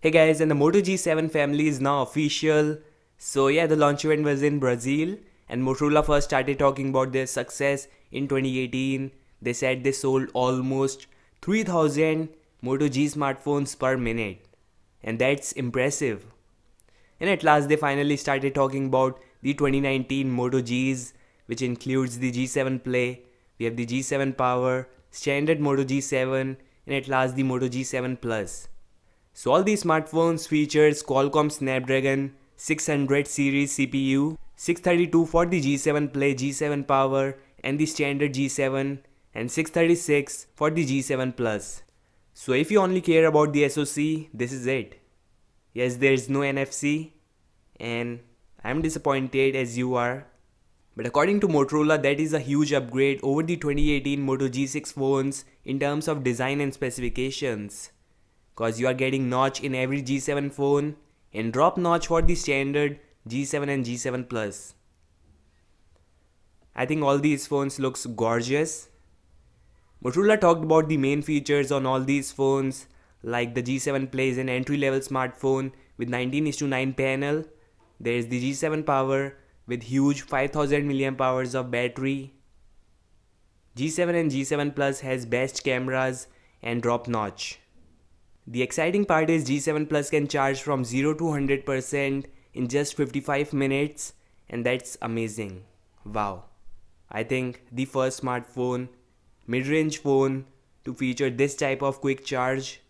Hey guys, and the Moto G7 family is now official. So yeah, the launch event was in Brazil and Motorola first started talking about their success in 2018. They said they sold almost 3000 Moto G smartphones per minute. And that's impressive. And at last they finally started talking about the 2019 Moto Gs, which includes the G7 Play. We have the G7 Power, standard Moto G7, and at last the Moto G7 Plus. So all these smartphones features Qualcomm Snapdragon 600 series CPU, 632 for the G7 Play, G7 Power and the standard G7, and 636 for the G7 Plus. So if you only care about the SoC, this is it. Yes, there is no NFC and I'm disappointed as you are. But according to Motorola, that is a huge upgrade over the 2018 Moto G6 phones in terms of design and specifications. Cause you are getting notch in every G7 phone and drop notch for the standard G7 and G7 Plus. I think all these phones looks gorgeous. Motorola talked about the main features on all these phones, like the G7 Play is an entry-level smartphone with 19:9 panel. There is the G7 Power with huge 5000 mAh of battery. G7 and G7 Plus has best cameras and drop notch. The exciting part is G7 Plus can charge from 0 to 100% in just 55 minutes, and that's amazing. Wow. I think the first smartphone, mid-range phone to feature this type of quick charge.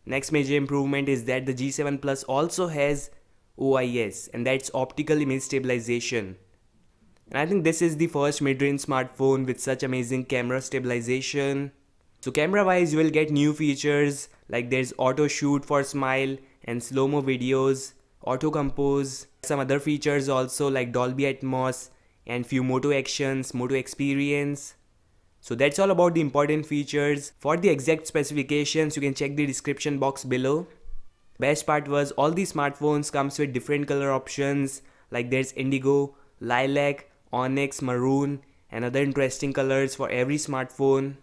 Next major improvement is that the G7 Plus also has OIS, and that's optical image stabilization. And I think this is the first mid-range smartphone with such amazing camera stabilization. So camera wise you will get new features like there's auto shoot for smile and slow-mo videos, auto compose, some other features also like Dolby Atmos and few Moto actions, Moto experience. So that's all about the important features. For the exact specifications you can check the description box below. Best part was all these smartphones comes with different color options like there's indigo, lilac, onyx, maroon and other interesting colors for every smartphone.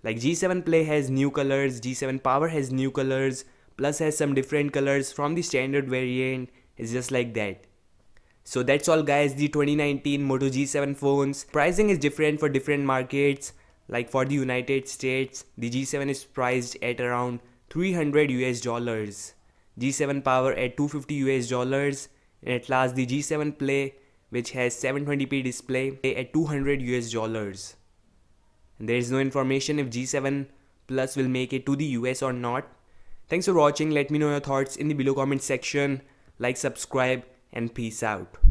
Like G7 Play has new colors, G7 Power has new colors, Plus has some different colors from the standard variant. It's just like that. So that's all guys, the 2019 Moto G7 phones. Pricing is different for different markets. Like for the United States, the G7 is priced at around $300 US, G7 Power at $250 US, and at last the G7 Play, which has 720p display, at $200 US. And there is no information if G7 Plus will make it to the US or not. Thanks for watching. Let me know your thoughts in the below comment section. Like, subscribe, and peace out.